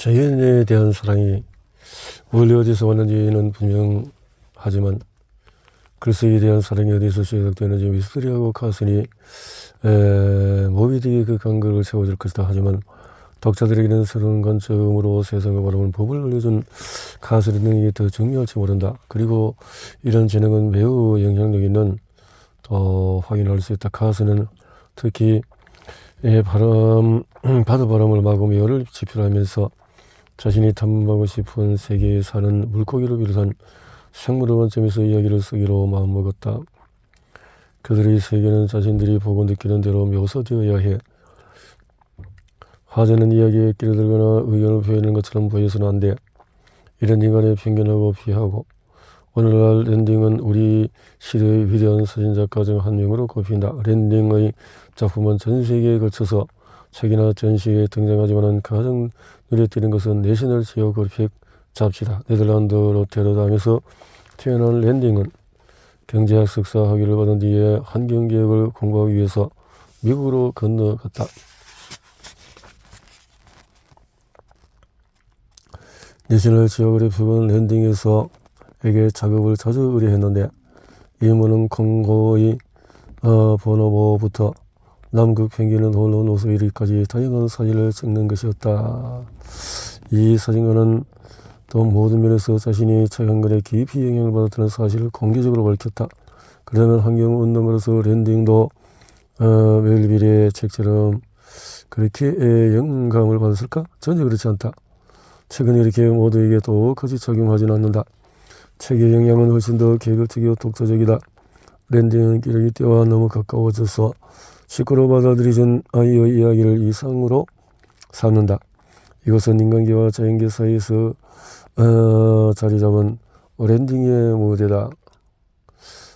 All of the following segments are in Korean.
자연에 대한 사랑이 원래 어디서 왔는지는 분명하지만 글쎄에 대한 사랑이 어디서 시작되는지 미스터리하고 카슨이 모비딕의 그 간극을 채워줄 것이다. 하지만 독자들에게는 새로운 관점으로 세상을 바라보는 법을 알려준 카슨의 능력이 더 중요할지 모른다. 그리고 이런 재능은 매우 영향력 있는 확인할 수 있다. 카슨은 특히 바다 바람을 막으며 열을 지표하면서 자신이 탐험하고 싶은 세계에 사는 물고기를 비롯한 생물의 관점에서 이야기를 쓰기로 마음먹었다. 그들의 세계는 자신들이 보고 느끼는 대로 묘사되어야 해. 화제는 이야기에 끼어들거나 의견을 표현하는 것처럼 보여서는 안 돼. 이런 인간의 편견하고 비하하고 오늘날 랜딩은 우리 시대의 위대한 사진작가 중 한 명으로 꼽힌다. 랜딩의 작품은 전 세계에 걸쳐서 책이나 전시회에 등장하지만 가장 눈에 띄는 것은 내셔널 지오그래픽 잡지다. 네덜란드 로테르담에서 태어난 랜딩은 경제학 석사 학위를 받은 뒤에 환경개혁을 공부하기 위해서 미국으로 건너갔다. 내셔널 지오그래픽은 랜딩에게 작업을 자주 의뢰했는데 임무는 콩고의 보노보부터 남극 펭귄은 홀로 노스에 이르기까지 다양한 사진을 찍는 것이었다. 이 사진가는 또 모든 면에서 자신이 차양근에 깊이 영향을 받았다는 사실을 공개적으로 밝혔다. 그러면 환경운동가로서 랜딩도 멜빌의 책처럼 그렇게 영감을 받았을까? 전혀 그렇지 않다. 책은 이렇게 모두에게 똑같이 작용하지는 않는다. 책의 영향은 훨씬 더 개별적이고 독자적이다. 랜딩은 기러기 떼와 너무 가까워져서 식구로 받아들이던 아이의 이야기를 이상으로 삼는다. 이것은 인간계와 자연계 사이에서 자리 잡은 랜딩의 무대다.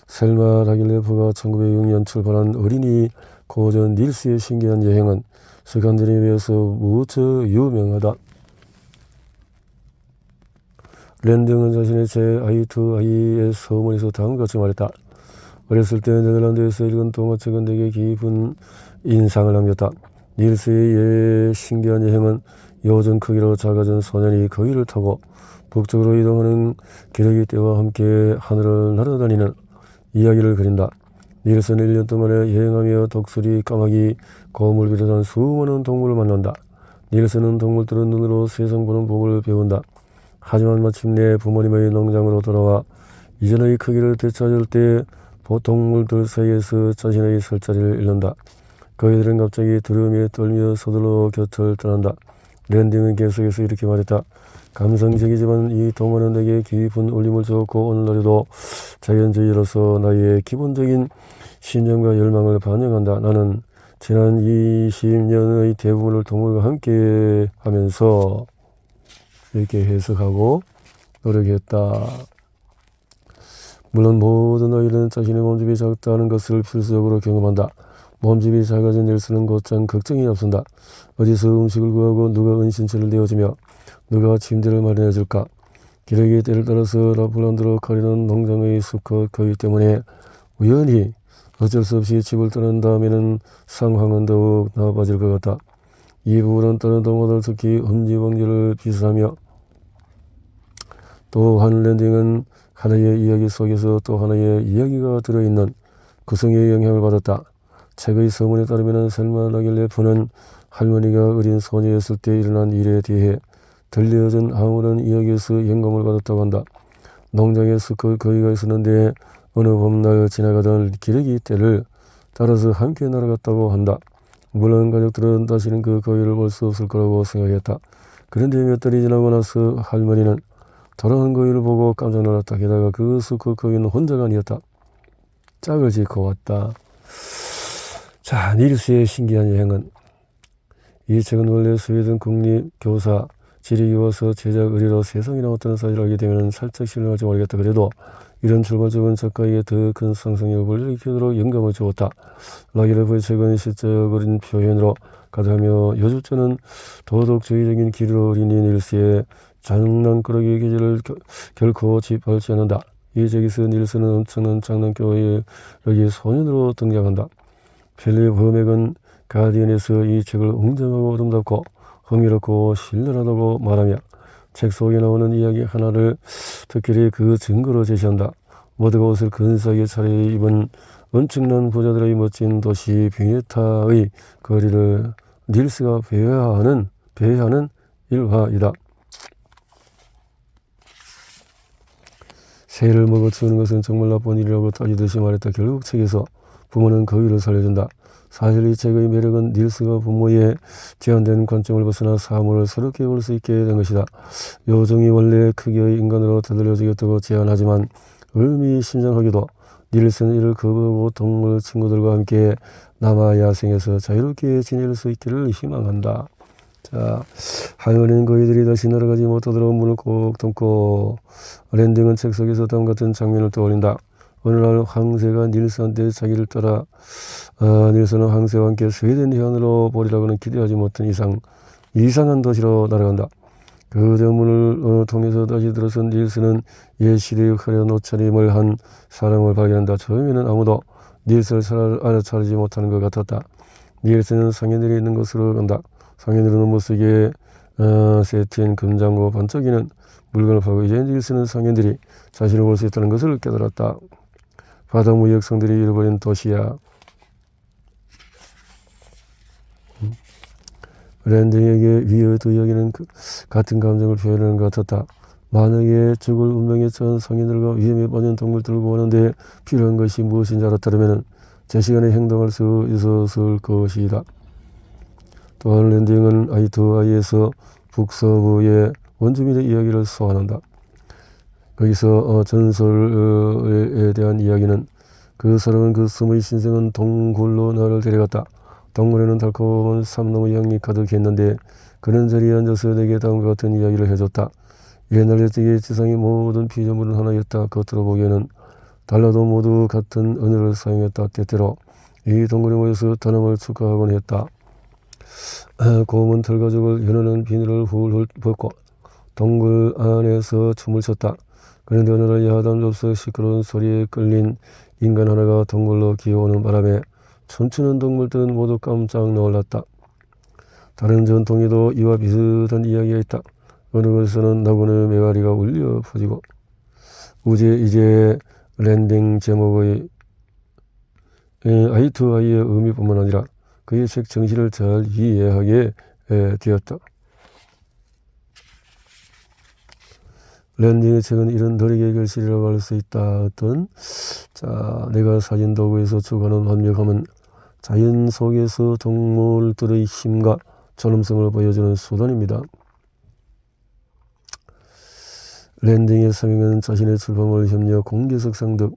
셀마 라길레프가 1906년 출발한 어린이 고전 닐스의 신기한 여행은 스칸디네비아에서 무척 유명하다. 랜딩은 자신의 제 아이의 서문에서 다음과 같이 말했다. 어렸을 때 네덜란드에서 읽은 동화책은 내게 깊은 인상을 남겼다. 닐스의 신기한 여행은 요전 크기로 작아진 소년이 거위를 타고 북쪽으로 이동하는 기러기 떼와 함께 하늘을 날아다니는 이야기를 그린다. 닐스는 1년 동안에 여행하며 독수리, 까마귀, 곰을 비롯한 수많은 동물을 만난다. 닐스는 동물들은 눈으로 세상 보는 법을 배운다. 하지만 마침내 부모님의 농장으로 돌아와 이전의 크기를 되찾을 때 보통물들 사이에서 자신의 설 자리를 잃는다. 그이들은 갑자기 두려움에 떨며 서둘러 곁을 떠난다. 랜딩은 계속해서 이렇게 말했다. 감성적이지만 이 동화는 내게 깊은 울림을 주었고 오늘날에도 자연주의로서 나의 기본적인 신념과 열망을 반영한다. 나는 지난 20년의 대부분을 동물과 함께 하면서 이렇게 해석하고 노력했다. 물론 모든 아이들은 자신의 몸집이 작다는 것을 필수적으로 경험한다. 몸집이 작아진 닐스는 곧장 걱정이 앞선다. 어디서 음식을 구하고 누가 은신처를 내어주며 누가 침대를 마련해줄까. 기러기 떼를 따라서 라플란드로 가리는 농장의 수컷 거위 때문에 우연히 어쩔 수 없이 집을 떠난 다음에는 상황은 더욱 나빠질 것 같다. 이 부분은 다른 동화들 특히 엄지방지를 비슷하며 또한 랜딩은 하나의 이야기 속에서 또 하나의 이야기가 들어있는 구성의 영향을 받았다. 책의 서문에 따르면 셀마 라길레프는 할머니가 어린 소녀였을 때 일어난 일에 대해 들려진 아무런 이야기에서 영감을 받았다고 한다. 농장에 수컷 거위가 있었는데 어느 봄날 지나가던 기러기 떼를 따라서 함께 날아갔다고 한다. 물론 가족들은 다시는 그 거위를 볼 수 없을 거라고 생각했다. 그런데 몇 달이 지나고 나서 할머니는 돌아온 거위를 보고 깜짝 놀랐다. 게다가 그 수컷 거위는 혼자가 아니었다. 짝을 짓고 왔다. 자, 닐스의 신기한 여행은 이 책은 원래 스웨덴 국립교사 지리교와서 제작 의뢰로 세상에 나왔다는 사실을 알게 되면 살짝 신뢰할지 모르겠다. 그래도 이런 출발적인 작가에게 더 큰 상상력을 불러일으키도록 영감을 주었다. 라길레프의 책은 시적인 표현으로 가득하며 요즘저는 도덕주의적인 길로 어린 닐스의 장난꾸러기 계절을 결코 짓밟지 않는다. 이 책에서 닐스는 엄청난 장난꾸러기 소년으로 등장한다. 필립 허맥은 가디언에서 이 책을 웅장하고 아름답고 흥미롭고 신랄하다고 말하며 책 속에 나오는 이야기 하나를 특별히 그 증거로 제시한다. 모두가 옷을 근사하게 차려입은 엄청난 부자들의 멋진 도시 뷰네타의 거리를 닐스가 배회하는 일화이다. 새를 먹어 치우는 것은 정말 나쁜 일이라고 따지듯이 말했다. 결국 책에서 부모는 거위를 살려준다. 사실 이 책의 매력은 닐스가 부모의 제한된 관점을 벗어나 사물을 새롭게 볼 수 있게 된 것이다. 요정이 원래 크기의 인간으로 되돌려지겠다고 제안하지만 의미심장하게도 닐스는 이를 거부하고 동물 친구들과 함께 남아 야생에서 자유롭게 지낼 수 있기를 희망한다. 자, 할머니는 거위들이 다시 날아가지 못하도록 문을 꼭 닫고 랜딩은 책 속에서 다음 같은 장면을 떠올린다. 어느 날 황새가 닐스한테 자기를 따라 닐스는 황새와 함께 스웨덴 해안으로 보리라고는 기대하지 못한 이상한 도시로 날아간다. 그 대문을 통해서 다시 들어선 닐스는 옛 시대의 화려한 옷차림을 한 사람을 발견한다. 처음에는 아무도 닐스를 알아차리지 못하는 것 같았다. 닐스는 상인들이 있는 곳으로 간다. 상인들은 못쓰게 세트인 금장고 반짝이는 물건을 파고 이제 닐스는 상인들이 자신을 볼 수 있다는 것을 깨달았다. 바다 무역성들이 잃어버린 도시야. 랜딩에게 위어도 이야기는 같은 감정을 표현하는 것 같았다. 만약에 죽을 운명에 처한 성인들과 위험에 빠진 동물들을 구하는데 필요한 것이 무엇인지 알았다면 제 시간에 행동할 수 있었을 것이다. 또한 랜딩은 아이투아이에서 북서부의 원주민의 이야기를 소환한다. 거기서 전설에 대한 이야기는 그 사람은 그 숨의 신성한 동굴로 나를 데려갔다. 동굴에는 달콤한 삼나무 향이 가득했는데 그는 자리에 앉아서 내게 다음과 같은 이야기를 해줬다. 옛날 옛적에 지상의 모든 피조물은 하나였다. 겉으로 보기에는 달라도 모두 같은 언어를 사용했다. 때때로 이 동굴에 모여서 단음을 축하하곤 했다. 곰은 털가죽을 연하는 비늘을 훌훌 벗고 동굴 안에서 춤을 췄다. 그런데 어느 날 야단접서 시끄러운 소리에 끌린 인간 하나가 동굴로 기어오는 바람에 춤추는 동물들은 모두 깜짝 놀랐다. 다른 전통에도 이와 비슷한 이야기가 있다. 어느 곳에서는 나군의 메가리가 울려 퍼지고 이제 랜딩 제목의 아이투아이의 의미뿐만 아니라 그의 책 정신을 잘 이해하게 되었다. 랜딩의 책은 이런 노력의 결실이라고 할 수 있다. 내가 사진 도구에서 추구하는 완벽함은 자연 속에서 동물들의 힘과 존엄성을 보여주는 수단입니다. 랜딩의 사명은 자신의 출판물 협력 공개석상 등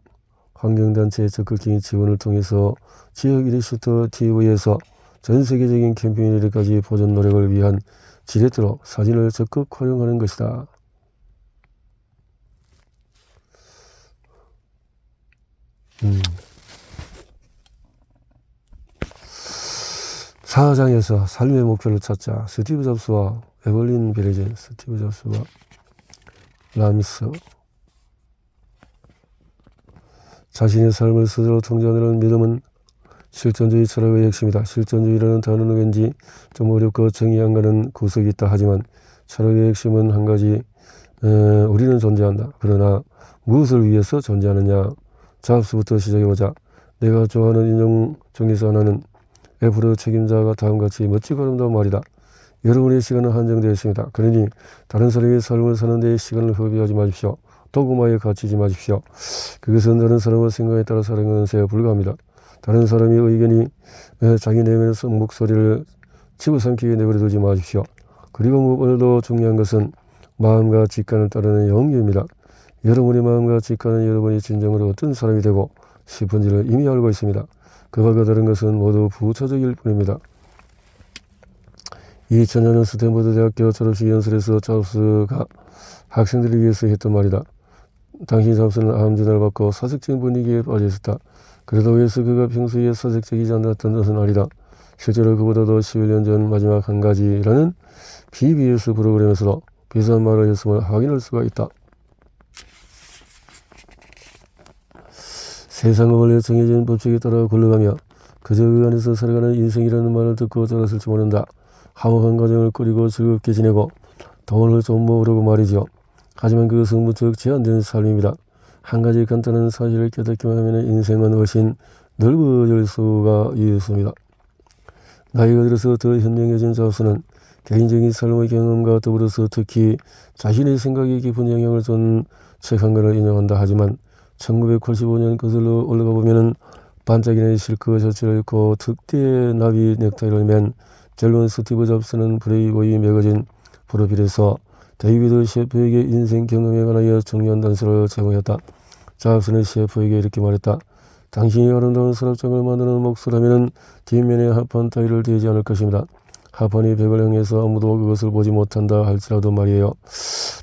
환경단체의 적극적인 지원을 통해서 지역 이니셔티브 TV에서 전 세계적인 캠페인에 이르기까지 보존 노력을 위한 지렛대로 사진을 적극 활용하는 것이다. 사장에서 삶의 목표를 찾자. 스티브 잡스와 에벌린 베레진, 스티브 잡스와 라미스. 자신의 삶을 스스로 통제하는 믿음은 실존주의 철학의 핵심이다. 실존주의라는 단어는 왠지 좀 어렵고 정이 안 가는 구석이 있다 하지만 철학의 핵심은 한 가지, 우리는 존재한다. 그러나 무엇을 위해서 존재하느냐. 잡스부터 시작해보자. 내가 좋아하는 인종 중에서 하나는 F로 책임자가 다음같이 멋지고 아름다운 말이다. 여러분의 시간은 한정되어 있습니다. 그러니 다른 사람의 삶을 사는 데 시간을 허비하지 마십시오. 도구마에 갇히지 마십시오. 그것은 다른 사람의 생각에 따라 살아가는 것에 불과합니다. 다른 사람의 의견이 자기 내면에서 목소리를 집어삼키게 내버려두지 마십시오. 그리고 무엇보다도 중요한 것은 마음과 직관을 따르는 영역입니다. 여러분의 마음과 직관은 여러분이 진정으로 어떤 사람이 되고 싶은지를 이미 알고 있습니다. 그와 다른 것은 모두 부차적일 뿐입니다. 2000년은 스탠퍼드 대학교 졸업식 연설에서 잡스가 학생들을 위해서 했던 말이다. 당시 잡스는 암 진단을 받고 사색적인 분위기에 빠져 있었다. 그래도 해서 그가 평소에 사색적이지 않았던 것은 아니다. 실제로 그보다도 11년 전 마지막 한 가지라는 PBS 프로그램에서도 비슷한 말을 했음을 확인할 수가 있다. 세상은 원래 정해진 법칙에 따라 굴러가며 그저 그 안에서 살아가는 인생이라는 말을 듣고 들었을지 모른다. 화목한 가정을 꾸리고 즐겁게 지내고 돈을 좀 모으려고 말이죠. 하지만 그것은 무척 제한된 삶입니다. 한 가지 간단한 사실을 깨닫기만 하면 인생은 훨씬 넓어질 수가 있습니다. 나이가 들어서 더 현명해진 잡스는 개인적인 삶의 경험과 더불어서 특히 자신의 생각에 깊은 영향을 준 책 한 권을 인용한다 하지만 1985년 거슬러 올라가 보면은 반짝이는 실크 셔츠를 입고 특대 나비 넥타이를 맨 젊은 스티브 잡스는 브레이보이 매거진 프로필에서 데이비드 셰프에게 인생 경험에 관하여 중요한 단서를 제공했다. 잡스는 셰프에게 이렇게 말했다. 당신이 아름다운 서랍장을 만드는 몫이라면 뒷면에 하판 따위를 대지 않을 것입니다. 하판이 벽을 향해서 아무도 그것을 보지 못한다 할지라도 말이에요.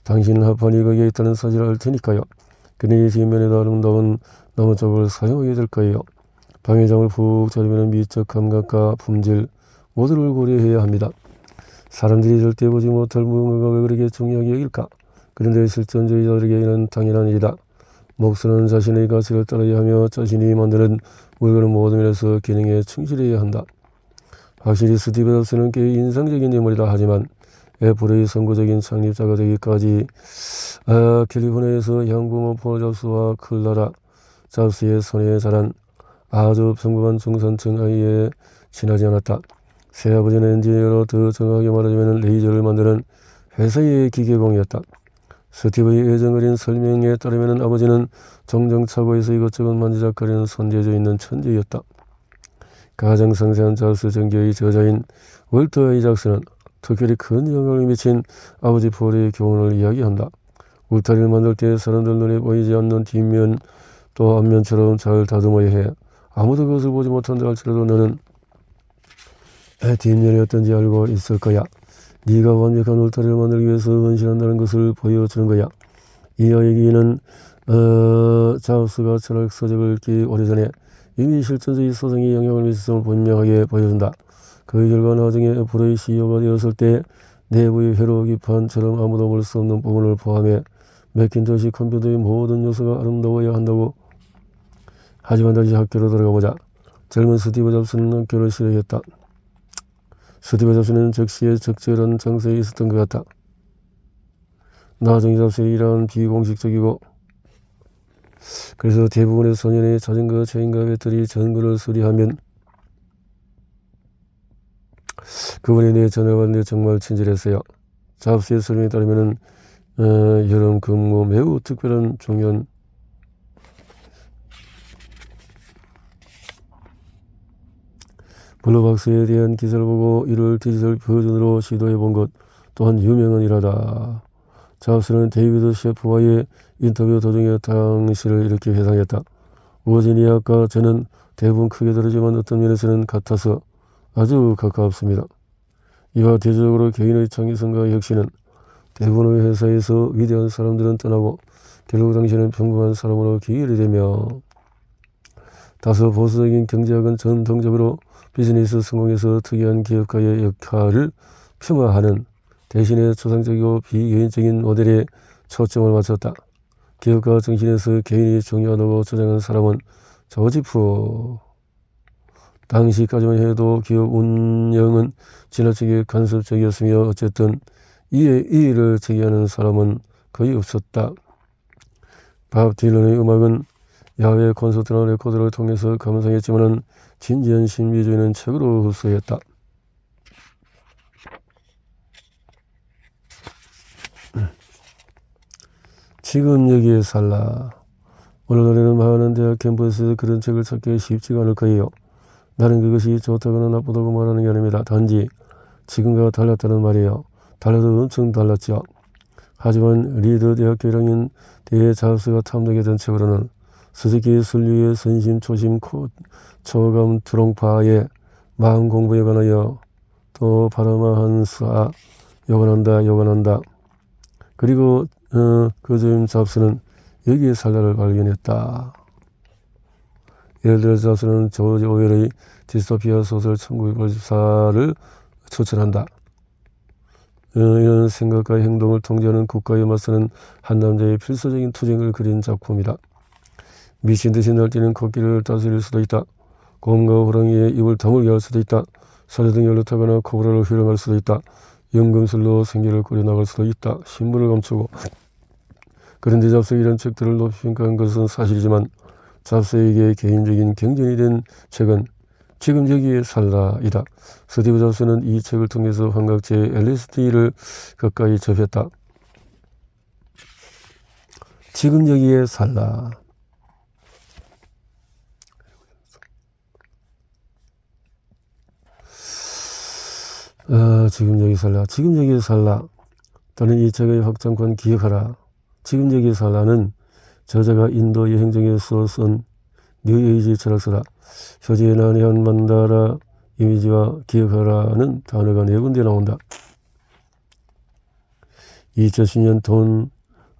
당신은 하판이 거기에 있다는 사실을 알 테니까요. 그니 뒷면에도 아름다운 나무쪽을 사용하게 될 거예요. 밤에 잠을 푹 자려면 미적 감각과 품질 모두를 고려해야 합니다. 사람들이 절대 보지 못할 무언가가 왜 그렇게 중요하게 여길까? 그런데 실존주의자들에게는 당연한 일이다. 목수는 자신의 가치를 따라야 하며 자신이 만드는 물건은 모든 면에서 기능에 충실해야 한다. 확실히 스티브 잡스는 꽤 인상적인 인물이다 하지만 애플의 선구적인 창립자가 되기까지 캘리포니아에서 양부모 폴 잡스와 클라라 잡스의 손에 자란 아주 평범한 중산층 아이에 지나지 않았다. 새아버지는 엔지니어로 더 정확하게 말하자면 레이저를 만드는 회사의 기계공이었다. 스티브의 애정어린 설명에 따르면 아버지는 종종 차고에서 이것저것 만지작거리는 손재주 있는 천재였다. 가장 상세한 잡스 전기의 저자인 월터 아이작스는 특별히 큰 영향을 미친 아버지 폴의 교훈을 이야기한다. 울타리를 만들 때 사람들 눈에 보이지 않는 뒷면 또 앞면처럼 잘 다듬어야 해. 아무도 그것을 보지 못한다 할지라도 너는 뒷면이 어떤지 알고 있을 거야. 네가 완벽한 울타리를 만들기 위해서 헌신한다는 것을 보여주는 거야. 이 이야기는 잡스가 철학 서적을 읽기 오래전에 이미 실존주의 사상에 영향을 미쳤음을 분명하게 보여준다. 그 결과 나중에 애플의 CEO가 되었을 때 내부의 회로기판처럼 아무도 볼 수 없는 부분을 포함해 매킨토시 컴퓨터의 모든 요소가 아름다워야 한다고. 하지만 다시 학교로 돌아가보자. 젊은 스티브 잡스는 학교를 싫어했다. 스티브 잡스는 적시에 적절한 장소에 있었던 것 같다. 나중에 잡스의 일은 비공식적이고 그래서 대부분의 소년의 자전거 체인과 배터리 전구를 수리하면 그분이 내 전화를 받는데 정말 친절했어요. 잡스의 설명에 따르면 여름 근무 매우 특별한 중요한 블루박스에 대한 기사를 보고 이를 디지털 버전으로 시도해 본 것 또한 유명한 일하다. 잡스는 데이비드 셰프와의 인터뷰 도중에 당시를 이렇게 회상했다. 워지니아과 저는 대부분 크게 다르지만 어떤 면에서는 같아서 아주 가깝습니다. 이와 대조적으로 개인의 창의성과 혁신은 대부분의 회사에서 위대한 사람들은 떠나고 결국 당신은 평범한 사람으로 기일이 되며 다소 보수적인 경제학은 전통적으로 비즈니스 성공에서 특이한 기업가의 역할을 폄하하는 대신에 초상적이고 비개인적인 모델에 초점을 맞췄다. 기업가 정신에서 개인이 중요하다고 주장한 사람은 조지프. 당시까지만 해도 기업 운영은 지나치게 간섭적이었으며 어쨌든 이에 이의를 제기하는 사람은 거의 없었다. 밥 딜런의 음악은 야외 콘서트나 레코드를 통해서 감상했지만 진지한 신비주의는 책으로 흡수했다. 지금 여기에 살라. 오늘날에는 많은 대학 캠퍼스에서 그런 책을 찾기 쉽지가 않을 거예요. 나는 그것이 좋다거나 나쁘다고 말하는 게 아닙니다. 단지 지금과 달랐다는 말이에요. 달라도 엄청 달랐죠. 하지만 리드 대학교 1학년 때에 잡스가 탐독했던 책으로는 스즈키 순류의 선심초심 초감 드롱파의 마음 공부에 관하여 또 파라마한스와 요관한다. 그리고 그중 잡스는 여기에 살라를 발견했다. 예를 들어 잡스는 조지 오웰의 디스토피아 소설 1984를 추천한다. 이런 생각과 행동을 통제하는 국가에 맞서는 한 남자의 필수적인 투쟁을 그린 작품이다. 미친 듯이 날뛰는 코끼리를 다스릴 수도 있다. 곰과 호랑이의 입을 다물게 할 수도 있다. 사료 등 연료타거나 코브라를 활용할 수도 있다. 연금술로 생계를 꾸려나갈 수도 있다. 신분을 감추고. 그런데 잡스에게 이런 책들을 높이 평가한 것은 사실이지만 잡스에게 개인적인 경전이 된 책은 지금 여기에 살라이다. 스티브 잡스는 이 책을 통해서 환각제 LSD를 가까이 접했다. 지금 여기에 살라. 지금 여기 살라. 지금 여기 살라. 또는 이 책의 확장판 기억하라. 지금 여기 살라는 저자가 인도 여행정에서 쓴 뉴에이지 철학서다. 표지에 난해한 만다라 이미지와 기억하라는 단어가 4군데 나온다. 2010년 돈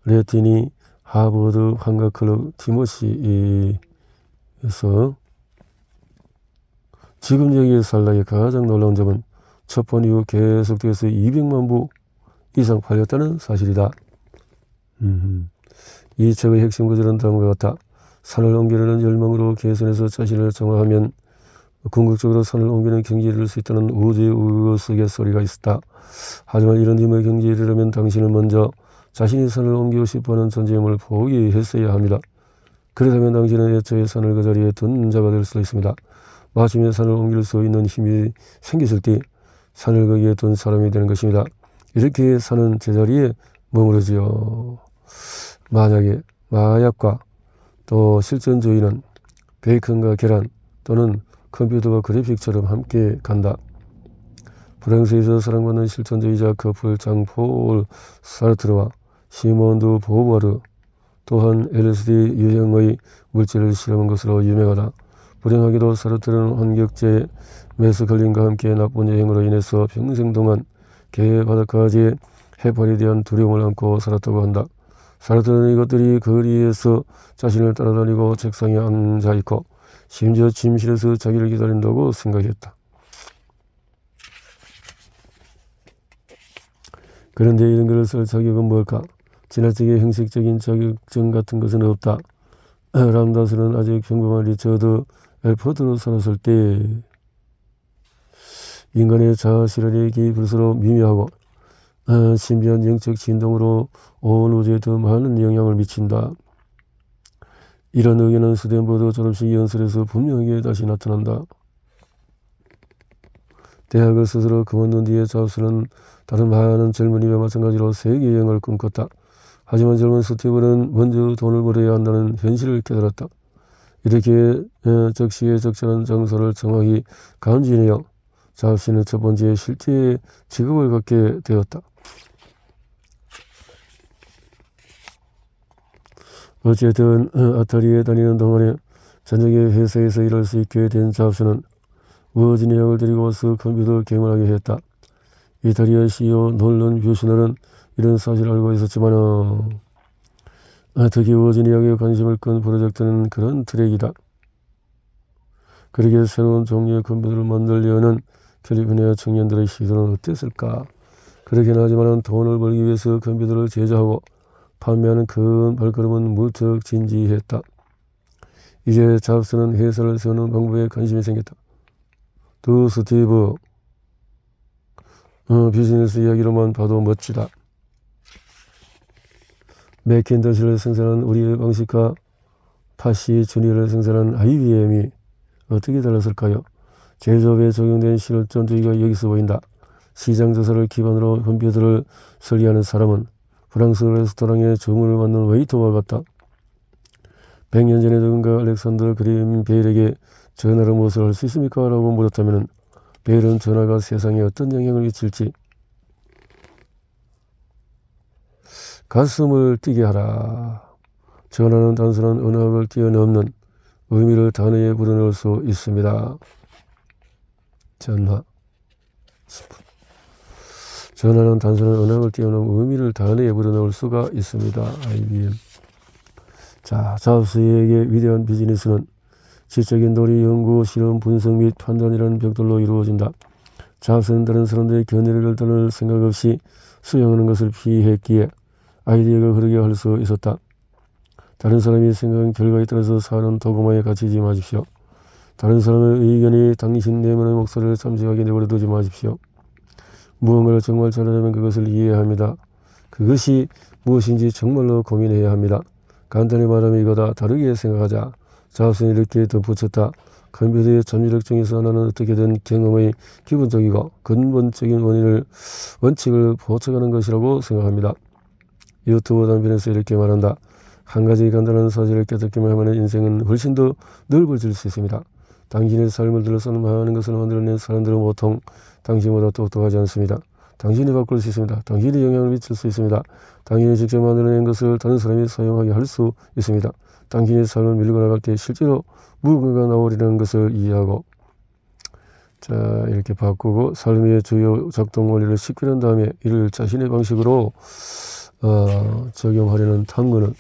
레틴이 하버드 환각클럽 티모시에서 지금 여기에 살라의 가장 놀라운 점은 첫 번 이후 계속돼서 200만 부 이상 팔렸다는 사실이다. 이 책의 핵심 구절은 다음과 같다. 산을 옮기려는 열망으로 개선해서 자신을 정화하면 궁극적으로 산을 옮기는 경지에 이를 수 있다는 우주의 우스갯소리가 있었다. 하지만 이런 힘의 경지에 이르려면 당신은 먼저 자신이 산을 옮기고 싶어하는 존재임을 포기했어야 합니다. 그렇다면 당신은 애초에 산을 그 자리에 둔 자가 될 수도 있습니다. 마침내 산을 옮길 수 있는 힘이 생겼을 때 산을 거기에 둔 사람이 되는 것입니다. 이렇게 산은 제자리에 머무르지요. 만약에 마약과 또 실존주의는 베이컨과 계란 또는 컴퓨터와 그래픽처럼 함께 간다. 프랑스에서 사랑받는 실존주의자 커플 장폴 사르트르와 시몬 드 보부아르 또한 LSD 유형의 물질을 실험한 것으로 유명하다. 불행하게도 사르트르는 환각제 메스컬린과 함께 나쁜 여행으로 인해서 평생 동안 개의 바닥까지 해파리에 대한 두려움을 안고 살았다고 한다. 사르트르는 이것들이 거리에서 자신을 따라다니고 책상에 앉아있고 심지어 침실에서 자기를 기다린다고 생각했다. 그런데 이런 글을 쓸 자격은 뭘까? 지나치게 형식적인 자격증 같은 것은 없다. 람다스는 아주 평범한 리처드 엘포드로 살았을 때 인간의 자아 실현이 기술로 미묘하고 신비한 영적 진동으로 온 우주에 더 많은 영향을 미친다. 이런 의견은 스탠퍼드 졸업식 연설에서 분명하게 다시 나타난다. 대학을 스스로 그만둔 뒤에 잡스는 다른 많은 젊은이와 마찬가지로 세계 여행을 꿈꿨다. 하지만 젊은 스티브는 먼저 돈을 벌어야 한다는 현실을 깨달았다. 이렇게 적시에 적절한 장소를 정확히 감지해내어 잡스는 첫 번째 실제 직업을 갖게 되었다. 어쨌든 아타리에 다니는 동안에 저녁에 회사에서 일할 수 있게 된 잡스는 버지니아를 데리고 와서 컴퓨터 게임을 하게 했다. 이탈리아 CEO 놀런 뷰시너는 이런 사실을 알고 있었지만 특히 버지니아에 관심을 끈 프로젝트는 그런 트랙이다. 그러게 새로운 종류의 컴퓨터를 만들려는 캘리포니아 청년들의 시도는 어땠을까? 그렇긴 하지만 돈을 벌기 위해서 컴퓨터를 제조하고 판매하는 큰 발걸음은 무척 진지했다. 이제 잡스는 회사를 세우는 방법에 관심이 생겼다. 두 스티브 비즈니스 이야기로만 봐도 멋지다. 맥킨토시를 생산한 우리의 방식과 파시 주니어를 생산한 IBM이 어떻게 달랐을까요? 제조업에 적용된 실존주의가 여기서 보인다. 시장 조사를 기반으로 컴퓨터를 설계하는 사람은 프랑스 레스토랑에 주문을 받는 웨이터와 같다. 100년 전에 누군가 알렉산더 그림 베일에게 전화로 무엇을 할 수 있습니까? 라고 물었다면 베일은 전화가 세상에 어떤 영향을 미칠지 가슴을 뛰게 하라. 전화는 단순한 언어학을 뛰어넘는 의미를 단어에 불어넣을 수 있습니다. 전화 10분. 전화는 단순한 언어학을 뛰어넘는 의미를 단어에 불어넣을 수가 있습니다. IBM. 자, 잡스에게 위대한 비즈니스는 지적인 논의, 연구, 실험, 분석 및 판단이라는 벽돌로 이루어진다. 잡스는 다른 사람들의 견해를 결단할 생각 없이 수용하는 것을 피했기에 아이디어가 흐르게 할 수 있었다. 다른 사람이 생각한 결과에 따라서 사는 도구마에 갇히지 마십시오. 다른 사람의 의견이 당신 내면의 목소리를 잠식하게 내버려 두지 마십시오. 무언가를 정말 잘하려면 그것을 이해해야 합니다. 그것이 무엇인지 정말로 고민해야 합니다. 간단히 말하면 이거다. 다르게 생각하자. 잡스는 이렇게 덧붙였다. 컴퓨터의 잠재력 중에서 하나는 어떻게든 경험의 기본적이고 근본적인 원칙을 포착하는 것이라고 생각합니다. 유튜브 단편에서 이렇게 말한다. 한 가지 간단한 사실을 깨닫기만 하면 인생은 훨씬 더 넓어질 수 있습니다. 당신의 삶을 둘러싼 많은 것을 만들어낸 사람들은 보통 당신보다 똑똑하지 않습니다. 당신이 바꿀 수 있습니다. 당신이 영향을 미칠 수 있습니다. 당신이 직접 만들어낸 것을 다른 사람이 사용하게 할 수 있습니다. 당신의 삶을 밀고 나갈 때 실제로 무언가가 나오리라는 것을 이해하고 자 이렇게 바꾸고 삶의 주요 작동 원리를 식별한 다음에 이를 자신의 방식으로 적용하려는 탐구는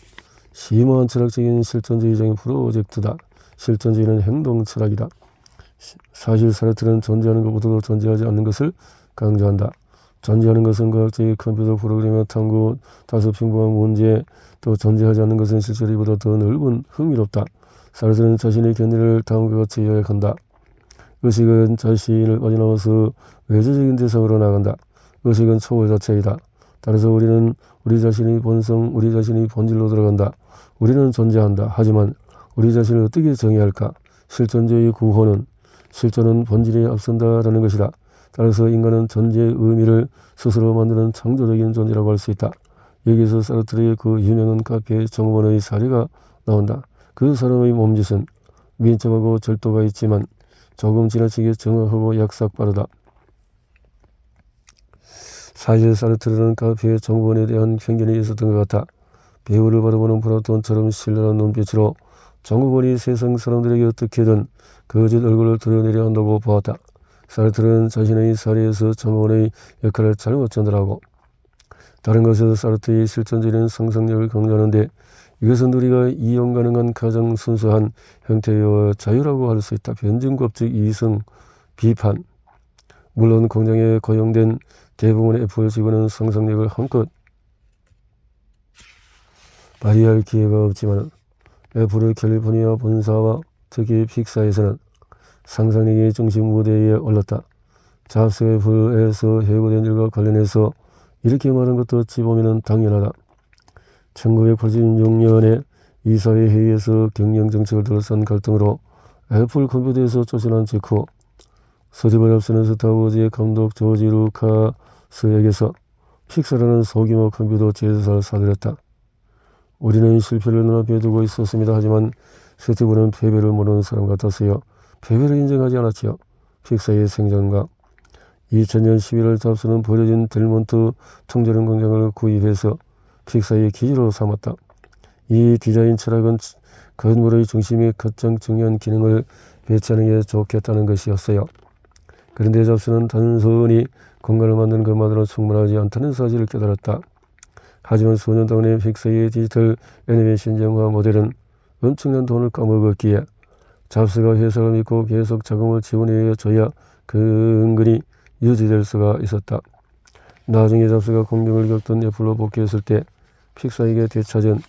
심오한 철학적인 실존주의적인 프로젝트다. 실존주의는 행동 철학이다. 사실 사르트르는 존재하는 것보다도 존재하지 않는 것을 강조한다. 존재하는 것은 과학적인 컴퓨터 프로그램의 탐구, 다소 평범한 문제, 또 존재하지 않는 것은 실제로 이보다 더 넓은 흥미롭다. 사르트르는 자신의 견해를 다음과 같이 요약한다. 의식은 자신을 빠져나와서 외재적인 대상으로 나간다. 의식은 초월 자체이다. 따라서 우리는 우리 자신의 본성, 우리 자신의 본질로 들어간다. 우리는 존재한다. 하지만 우리 자신을 어떻게 정의할까? 실존주의 구호는 실존은 본질에 앞선다라는 것이다. 따라서 인간은 존재의 의미를 스스로 만드는 창조적인 존재라고 할 수 있다. 여기서 사르트르의 그 유명한 카페 정원의 사례가 나온다. 그 사람의 몸짓은 민첩하고 절도가 있지만 조금 지나치게 정확하고 약삭빠르다. 사실 사르트르는 카페의 정원에 대한 편견이 있었던 것 같아. 배우를 바라보는 플라톤처럼 신랄한 눈빛으로 정원이 세상 사람들에게 어떻게든 거짓 얼굴을 드러내려 한다고 보았다. 사르트르는 자신의 사례에서 정원의 역할을 잘못 전달하고 다른 것에서 사르트르의 실존적인 상상력을 강조하는데 이것은 우리가 이용 가능한 가장 순수한 형태의 자유라고 할 수 있다. 변증법적 이성, 비판. 물론 공장에 고용된 대부분의 애플 직원은 상상력을 한껏 발휘할 기회가 없지만 애플의 캘리포니아 본사와 특히 픽사에서는 상상력의 중심 무대에 올랐다. 잡스가 애플에서 해고된 일과 관련해서 이렇게 말한 것도 어찌 보면 당연하다. 1986년에 이사회 회의에서 경영정책을 둘러싼 갈등으로 애플 컴퓨터에서 쫓겨난 직후 스티브 잡스는 스타워즈의 감독 조지 루카스에게서 픽사라는 소규모 컴퓨터 제조사를 사들였다. 우리는 실패를 눈앞에 두고 있었습니다. 하지만 스티브는 패배를 모르는 사람 같았어요. 패배를 인정하지 않았지요. 픽사의 생존과 2000년 11월 잡스는 버려진 델몬트 통조림 공장을 구입해서 픽사의 기지로 삼았다. 이 디자인 철학은 건물의 중심에 가장 중요한 기능을 배치하는 게 좋겠다는 것이었어요. 그런데 잡스는 단순히 공간을 만드는 것만으로 충분하지 않다는 사실을 깨달았다. 하지만 수년 동안의 픽사의 디지털 애니메이션 영화 모델은 엄청난 돈을 까먹었기에 잡스가 회사를 믿고 계속 자금을 지원해 줘야 그 은근히 유지될 수가 있었다. 나중에 잡스가 공경을 겪던 애플로 복귀했을 때 픽사에게 되찾은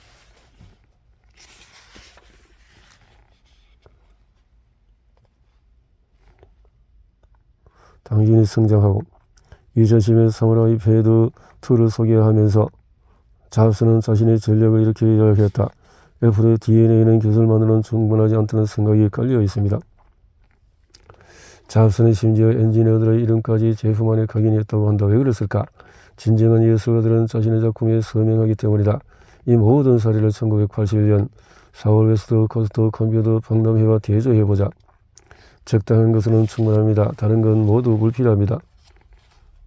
당신이 성장하고 2010년 사무라이 패드 2를 소개하면서 잡스는 자신의 전략을 이렇게 이야기했다. 애플의 DNA는 기술만으로는 충분하지 않다는 생각이 깔려 있습니다. 잡스는 심지어 엔지니어들의 이름까지 제품 안에 각인했다고 한다. 왜 그랬을까? 진정한 예술가들은 자신의 작품에 서명하기 때문이다. 이 모든 사례를 1981년 4월 웨스트 코스트 컴퓨터 박람회와 대조해보자. 적당한 것은 충분합니다. 다른 건 모두 불필요합니다.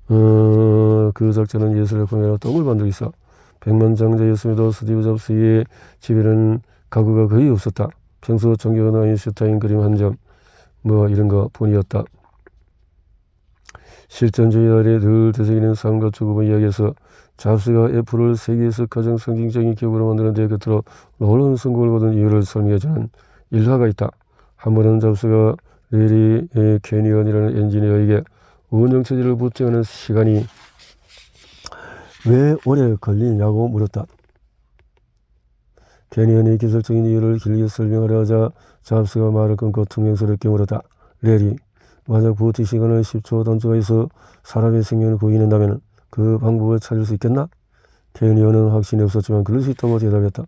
그 작자는 예술의 공연으로 똥을 만들고 있어. 백만장자였음에도 스티브 잡스의 집에는 가구가 거의 없었다. 평소 존경하는 아인슈타인 그림 한 점, 이런 거 뿐이었다. 실존주의 아래 늘 되새기는 삶과 죽음의 이야기에서 잡스가 애플을 세계에서 가장 상징적인 기업으로 만드는 데 곁으로 놀라운 성공을 거둔 이유를 설명해주는 일화가 있다. 한 번은 잡스가 레리 캐니언이라는 엔지니어에게 운영체제를 부정하는 시간이 왜 오래 걸리냐고 물었다. 캐니언이 기술적인 이유를 길게 설명하려 하자 잡스가 말을 끊고 퉁명스럽게 물었다. 레리, 만약 부팅 시간을 10초 단축해서 사람의 생명을 구해낸다면 그 방법을 찾을 수 있겠나? 케니어는 확신이 없었지만 그럴 수 있다고 대답했다.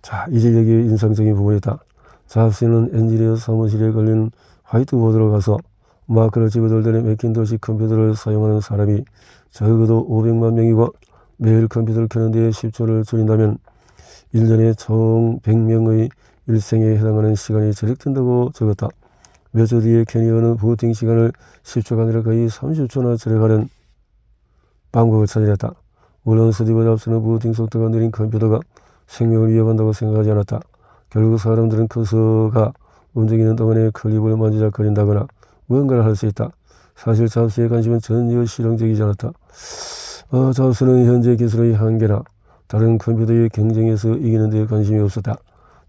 자, 이제 여기에 인상적인 부분이 있다. 잡스는 엔지니어 사무실에 걸린 화이트보드로 가서 마크를 집어들더니 맥킨토시 컴퓨터를 사용하는 사람이 적어도 500만 명이고 매일 컴퓨터를 켜는 데에 10초를 줄인다면 1년에 총 100명의 일생에 해당하는 시간이 절약된다고 적었다. 몇 주 뒤에 케니어는 부팅 시간을 10초가 아니라 거의 30초나 절약하는 방법을 찾아냈다. 물론 스티브 잡스는 부팅 속도가 느린 컴퓨터가 생명을 위협한다고 생각하지 않았다. 결국 사람들은 커서가 움직이는 동안에 클립을 만지작거린다거나 무언가를 할 수 있다. 사실 잡스의 관심은 전혀 실용적이지 않았다. 잡스는 현재 기술의 한계나 다른 컴퓨터의 경쟁에서 이기는 데 관심이 없었다.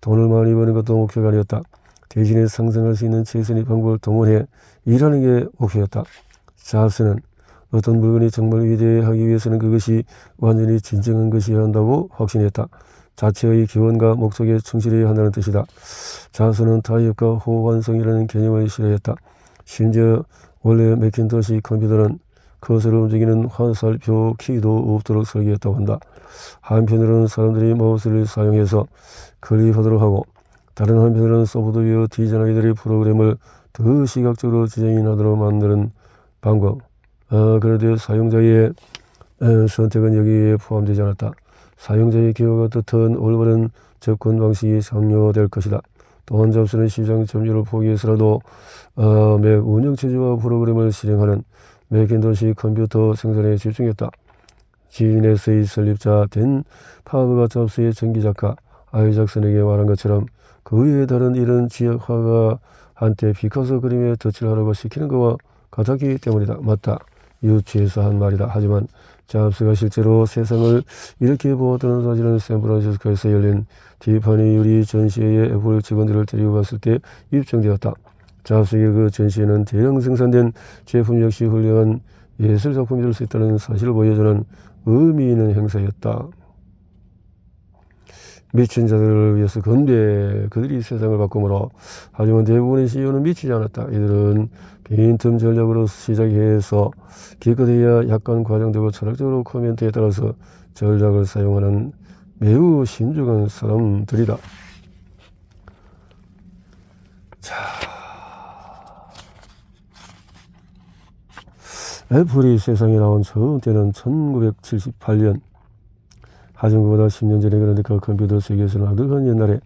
돈을 많이 버는 것도 목표가 아니었다. 대신에 상승할 수 있는 최선의 방법을 동원해 일하는 게 목표였다. 잡스는 어떤 물건이 정말 위대하기 위해서는 그것이 완전히 진정한 것이어야 한다고 확신했다. 자체의 기원과 목적에 충실해야 한다는 뜻이다. 잡스는 타협과 호환성이라는 개념을 싫어했다. 심지어 원래 맥킨토시 컴퓨터는 커서로 움직이는 화살표 키도 없도록 설계했다고 한다. 한편으로는 사람들이 마우스를 사용해서 클릭하도록 하고 다른 한편으로는 소프트웨어 디자이너들의 프로그램을 더 시각적으로 디자인하도록 만드는 방법. 그런데 사용자의 선택은 여기에 포함되지 않았다. 사용자의 기호가 뜻한 올바른 접근 방식이 상용될 것이다. 또한 잡스는 시장 점유율을 포기해서라도 맥 운영체제와 프로그램을 실행하는 맥킨토시 컴퓨터 생산에 집중했다. GNS의 설립자 댄 파버가 잡스의 전기작가 아이작슨에게 말한 것처럼 그 외에 다른 이런 지역화가 한때 피카소 그림에 덧칠을 하라고 시키는 것과 같았기 때문이다. 맞다. 유치해서 한 말이다. 하지만 잡스가 실제로 세상을 이렇게 보았다는 사실은 샌프란시스코에서 열린 티파니 유리 전시회에 애플 직원들을 데리고 갔을 때 입증되었다. 잡스의 그 전시회는 대량 생산된 제품 역시 훌륭한 예술작품이 될 수 있다는 사실을 보여주는 의미 있는 행사였다. 미친 자들을 위해서 건배 그들이 세상을 바꾸므로. 하지만 대부분의 CEO는 미치지 않았다. 이들은 빈틈 전략으로 시작해서 기껏해야 약간 과장되고 철학적으로 코멘트에 따라서 전략을 사용하는 매우 신중한 사람들이다. 자, 애플이 세상에 나온 처음 때는 1978년. 하지만 그보다 10년 전에 그러니까 컴퓨터 세계에서는 아득한 옛날에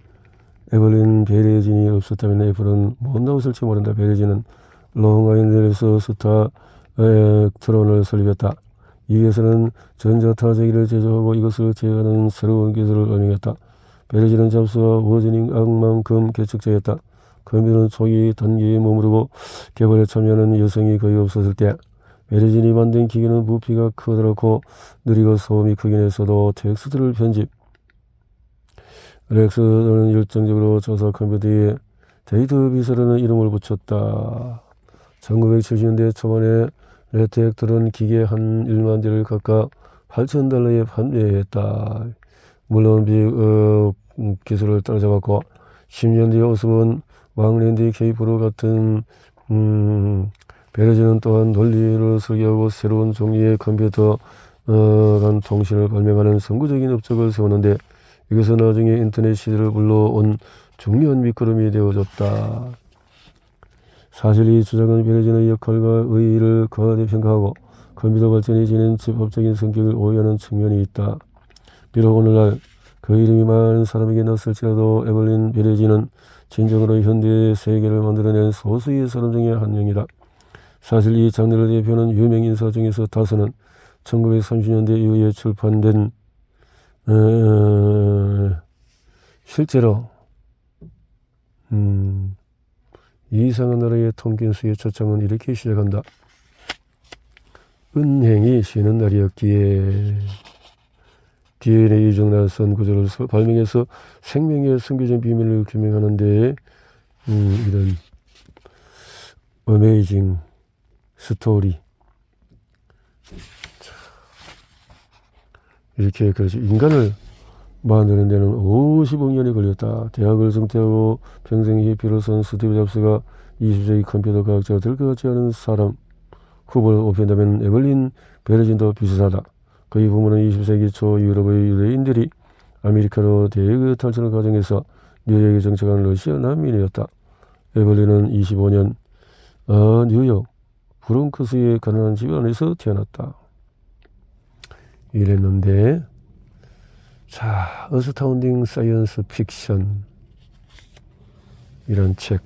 에벌린 베레진이 없었다면 애플은 못 나왔을지 모른다. 베레진은 롱아일랜드에서 스타 트론을 설립했다. 이에서는 전자타자기를 제조하고 이것을 제어하는 새로운 기술을 발명했다. 베레진은 잡스와 워즈닝 악만큼 개척자였다. 컴퓨터는 초기 단계에 머무르고 개발에 참여하는 여성이 거의 없었을 때 베레진이 만든 기계는 부피가 크더라고 느리고 소음이 크긴 했어도 텍스트를 편집. 렉스는 열정적으로 조사 컴퓨터에 데이터 비서라는 이름을 붙였다. 1970년대 초반에 레텍들은 기계 한 1만 대를 각각 $8,000에 판매했다. 물론 기술을 따라잡았고 10년 뒤에 오스본 왕랜드 K-프로 같은 베레진은 또한 논리를 설계하고 새로운 종류의 컴퓨터 간 통신을 발명하는 선구적인 업적을 세웠는데 이것은 나중에 인터넷 시대를 불러온 중요한 밑거름이 되어졌다. 사실 이 주장은 베레진의 역할과 의의를 과대평가하고 컴퓨터 발전이 지닌 집합적인 성격을 오해하는 측면이 있다. 비록 오늘날 그 이름이 많은 사람에게 낯설지라도 에벌린 베레진은 진정으로 현대의 세계를 만들어낸 소수의 사람 중에 한 명이다. 사실 이 장르를 대표하는 유명 인사 중에서 다수는 1930년대 이후에 출판된 실제로 이상한 나라의 톰킨스의 초창은 이렇게 시작한다. 은행이 쉬는 날이었기에 DNA 이중 날선 구조를 발명해서 생명의 숨겨진 비밀을 규명하는 데 이런 어메이징 스토리 이렇게 그렇지 인간을 만드는 데는 50억 년이 걸렸다. 대학을 중퇴하고 평생 히피를 쏜 스티브 잡스가 20세기 컴퓨터 과학자가 될 것 같지 않은 사람 후보를 뽑힌다면 에벌린 베르진도 비슷하다. 그의 부모는 20세기 초 유럽의 유대인들이 아메리카로 대거 탈출을 과정해서 뉴욕에 정착한 러시아 난민이었다. 에벌린은 25년 뉴욕 브롱크스의 가난한 집안에서 태어났다. 이랬는데 자, 어스타운딩 사이언스 픽션 이런 책